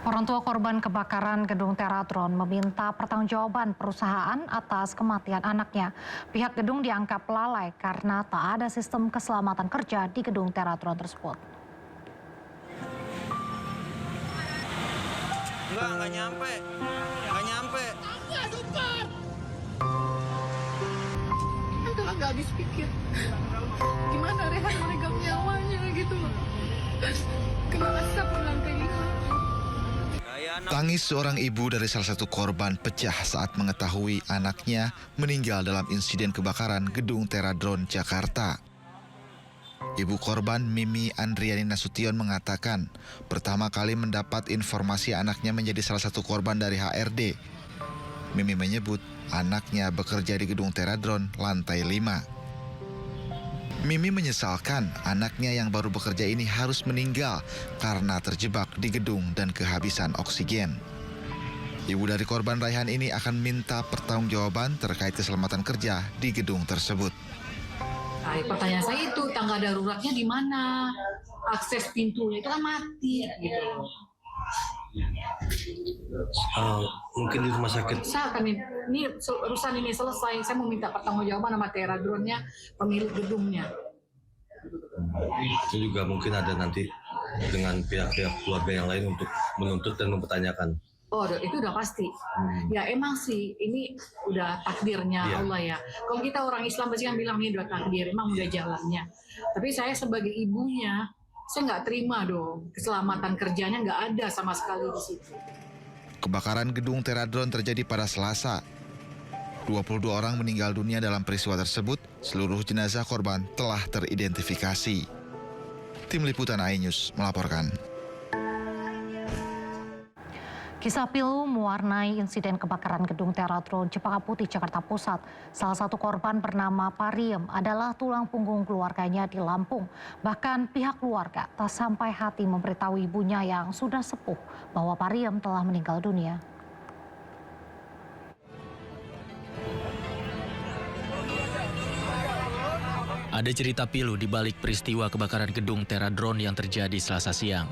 Orang tua korban kebakaran gedung Teratron meminta pertanggungjawaban perusahaan atas kematian anaknya. Pihak gedung dianggap lalai karena tak ada sistem keselamatan kerja di gedung Teratron tersebut. Enggak nyampe. Enggak nyampe. Udah nggak habis pikir. Gimana Rehan meregang nyawanya gitu loh. Kena asap lantai 5. Tangis seorang ibu dari salah satu korban pecah saat mengetahui anaknya meninggal dalam insiden kebakaran gedung Teratron Jakarta. Ibu korban Mimi Andriani Nasution mengatakan pertama kali mendapat informasi anaknya menjadi salah satu korban dari HRD. Mimi menyebut anaknya bekerja di gedung Teratron lantai 5. Mimi menyesalkan anaknya yang baru bekerja ini harus meninggal karena terjebak di gedung dan kehabisan oksigen. Ibu dari korban Raihan ini akan minta pertanggungjawaban terkait keselamatan kerja di gedung tersebut. Nah, pertanyaan saya itu tangga daruratnya di mana? Akses pintunya itu kan mati gitu. Mungkin di rumah sakit. Saya akan ini urusan ini selesai. Saya mau minta pertanggungjawaban sama Teratronnya, pemilik gedungnya. Itu juga mungkin ada nanti dengan pihak-pihak keluarga yang lain untuk menuntut dan mempertanyakan. Oh, itu udah pasti. Ya emang sih, ini udah takdirnya Allah ya. Kalau kita orang Islam pasti kan bilang ini udah takdir, emang udah jalannya. Tapi saya sebagai ibunya, saya nggak terima dong. Keselamatan kerjanya nggak ada sama sekali di situ. Kebakaran gedung Teratron terjadi pada Selasa. 22 orang meninggal dunia dalam peristiwa tersebut. Seluruh jenazah korban telah teridentifikasi. Tim Liputan iNews melaporkan. Kisah pilu mewarnai insiden kebakaran gedung Teratron Cempaka Putih, Jakarta Pusat. Salah satu korban bernama Pariem adalah tulang punggung keluarganya di Lampung. Bahkan pihak keluarga tak sampai hati memberitahu ibunya yang sudah sepuh bahwa Pariem telah meninggal dunia. Ada cerita pilu di balik peristiwa kebakaran gedung Teratron yang terjadi Selasa siang.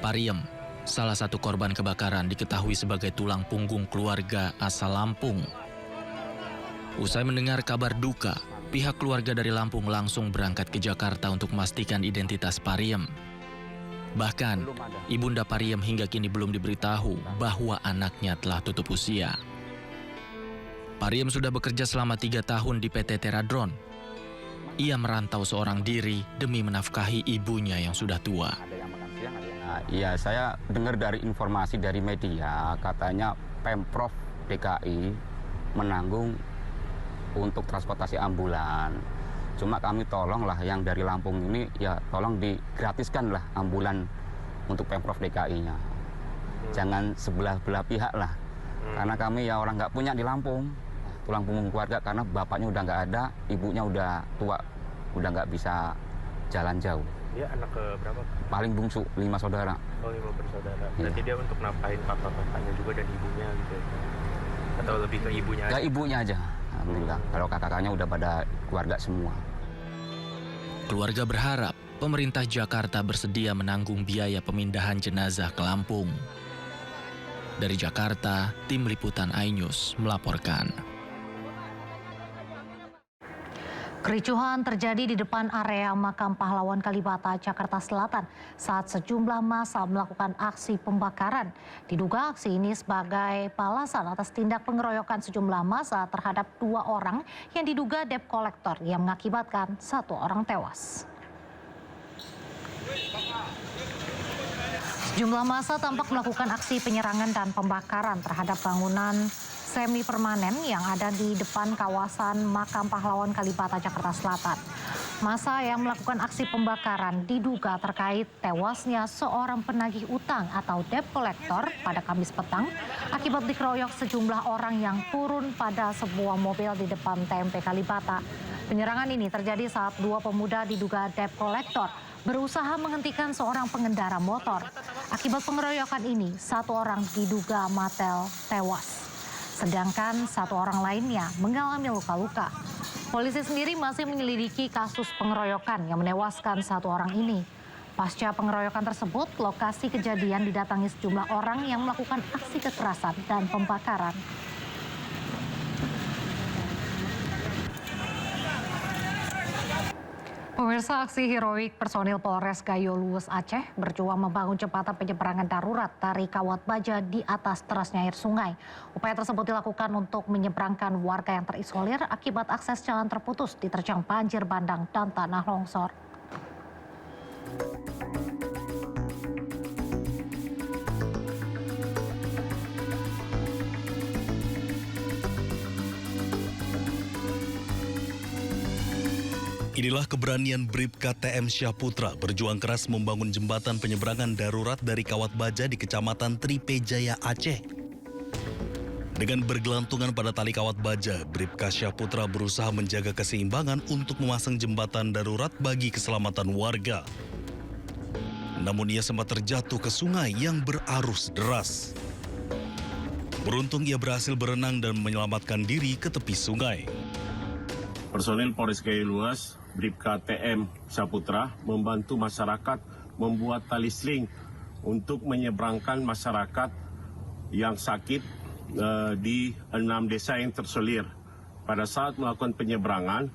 Pariem, salah satu korban kebakaran, diketahui sebagai tulang punggung keluarga asal Lampung. Usai mendengar kabar duka, pihak keluarga dari Lampung langsung berangkat ke Jakarta untuk memastikan identitas Pariem. Bahkan, ibunda Pariem hingga kini belum diberitahu bahwa anaknya telah tutup usia. Pariem sudah bekerja selama 3 tahun di PT Teratron. Ia merantau seorang diri demi menafkahi ibunya yang sudah tua. Iya, saya dengar dari informasi dari media, katanya Pemprov DKI menanggung untuk transportasi ambulan. Cuma kami tolonglah yang dari Lampung ini, ya tolong digratiskan lah ambulan untuk Pemprov DKI-nya. Jangan sebelah-belah pihak lah, karena kami ya orang nggak punya di Lampung. Tulang punggung keluarga karena bapaknya udah nggak ada, ibunya udah tua, udah nggak bisa jalan jauh. Dia anak ke berapa? Paling bungsu, 5 saudara. Oh, 5 bersaudara. Iya. Berarti dia untuk nampahin papa-papanya juga dan ibunya gitu ya? Atau lebih ke ibunya aja? Ke ibunya aja, alhamdulillah. Kalau kakak-kakaknya udah pada keluarga semua. Keluarga berharap pemerintah Jakarta bersedia menanggung biaya pemindahan jenazah ke Lampung. Dari Jakarta, Tim Liputan iNews melaporkan. Kericuhan terjadi di depan area Makam Pahlawan Kalibata, Jakarta Selatan saat sejumlah massa melakukan aksi pembakaran. Diduga aksi ini sebagai balasan atas tindak pengeroyokan sejumlah massa terhadap 2 orang yang diduga debt collector yang mengakibatkan 1 orang tewas. Sejumlah massa tampak melakukan aksi penyerangan dan pembakaran terhadap bangunan semi permanen yang ada di depan kawasan Makam Pahlawan Kalibata, Jakarta Selatan. Massa yang melakukan aksi pembakaran diduga terkait tewasnya seorang penagih utang atau debt collector pada Kamis petang akibat dikeroyok sejumlah orang yang turun pada sebuah mobil di depan TMP Kalibata. Penyerangan ini terjadi saat 2 pemuda diduga debt collector berusaha menghentikan seorang pengendara motor. Akibat pengeroyokan ini, 1 orang diduga matel tewas. Sedangkan 1 orang lainnya mengalami luka-luka. Polisi sendiri masih menyelidiki kasus pengeroyokan yang menewaskan 1 orang ini. Pasca pengeroyokan tersebut, lokasi kejadian didatangi sejumlah orang yang melakukan aksi kekerasan dan pembakaran. Pemirsa, aksi heroik personil Polres Gayo Luwes Aceh berjuang membangun jembatan penyeberangan darurat dari Kawat Baja di atas derasnya air sungai. Upaya tersebut dilakukan untuk menyeberangkan warga yang terisolir akibat akses jalan terputus diterjang banjir bandang dan tanah longsor. Inilah keberanian Bribka TM Syahputra berjuang keras membangun jembatan penyeberangan darurat dari Kawat Baja di Kecamatan Tripejaya, Aceh. Dengan bergelantungan pada tali Kawat Baja, Bribka Syahputra berusaha menjaga keseimbangan untuk memasang jembatan darurat bagi keselamatan warga. Namun ia sempat terjatuh ke sungai yang berarus deras. Beruntung ia berhasil berenang dan menyelamatkan diri ke tepi sungai. Personil Polres Gayo Luwes, Bribka TM Syahputra membantu masyarakat membuat tali sling untuk menyeberangkan masyarakat yang sakit di 6 desa yang terselir. Pada saat melakukan penyeberangan,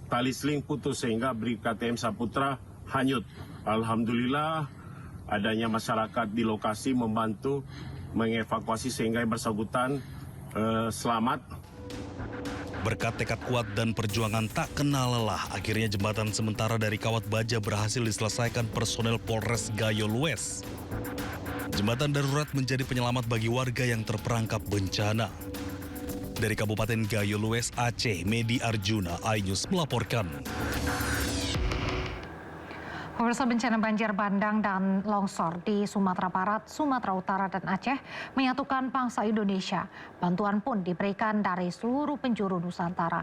tali sling putus sehingga Bribka TM Syahputra hanyut. Alhamdulillah adanya masyarakat di lokasi membantu mengevakuasi sehingga yang bersangkutan selamat. Berkat tekad kuat dan perjuangan tak kenal lelah, akhirnya jembatan sementara dari Kawat Baja berhasil diselesaikan personel Polres Gayo Luwes. Jembatan darurat menjadi penyelamat bagi warga yang terperangkap bencana. Dari Kabupaten Gayo Luwes, Aceh, Medi Arjuna, iNews melaporkan. Pemirsa, bencana banjir bandang dan longsor di Sumatera Barat, Sumatera Utara, dan Aceh menyatukan bangsa Indonesia. Bantuan pun diberikan dari seluruh penjuru Nusantara.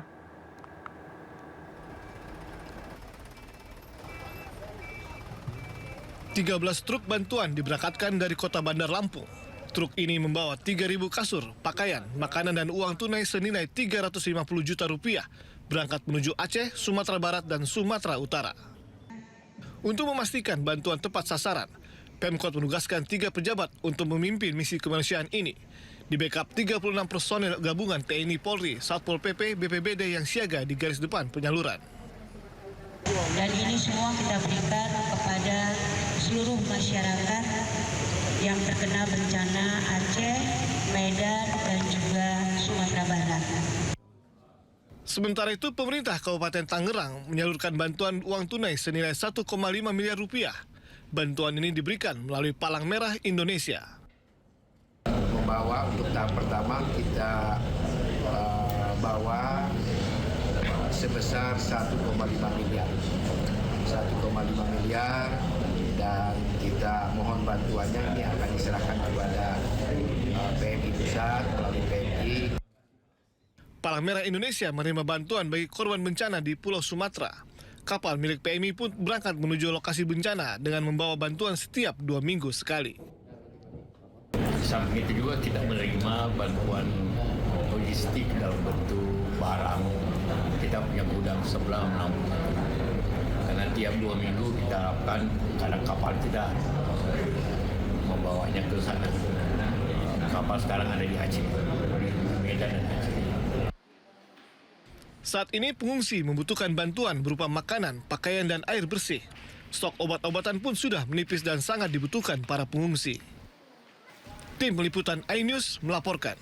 "13 truk bantuan diberangkatkan dari kota Bandar Lampung. Truk ini membawa 3.000 kasur, pakaian, makanan, dan uang tunai senilai 350 juta rupiah berangkat menuju Aceh, Sumatera Barat, dan Sumatera Utara. Untuk memastikan bantuan tepat sasaran, Pemkot menugaskan 3 pejabat untuk memimpin misi kemanusiaan ini. Di backup 36 personel gabungan TNI Polri, Satpol PP, BPBD yang siaga di garis depan penyaluran. Dan ini semua kita berikan kepada seluruh masyarakat yang terkena bencana Aceh, Medan, dan juga Sumatera Barat. Sementara itu, pemerintah Kabupaten Tangerang menyalurkan bantuan uang tunai senilai 1,5 miliar rupiah. Bantuan ini diberikan melalui Palang Merah Indonesia. Membawa untuk tahap pertama kita bawa sebesar 1,5 miliar. 1,5 miliar dan kita mohon bantuannya ini akan diserahkan kepada PMI Pusat melalui PMI. Palang Merah Indonesia menerima bantuan bagi korban bencana di Pulau Sumatera. Kapal milik PMI pun berangkat menuju lokasi bencana dengan membawa bantuan setiap 2 minggu sekali. Samping itu juga kita menerima bantuan logistik dalam bentuk barang. Kita punya gudang sebelah menampung. Karena tiap 2 minggu kita harapkan kadang kapal tidak membawanya ke sana. Kapal sekarang ada di Aceh, di Medan dan Aceh. Saat ini pengungsi membutuhkan bantuan berupa makanan, pakaian, dan air bersih. Stok obat-obatan pun sudah menipis dan sangat dibutuhkan para pengungsi. Tim Liputan iNews melaporkan.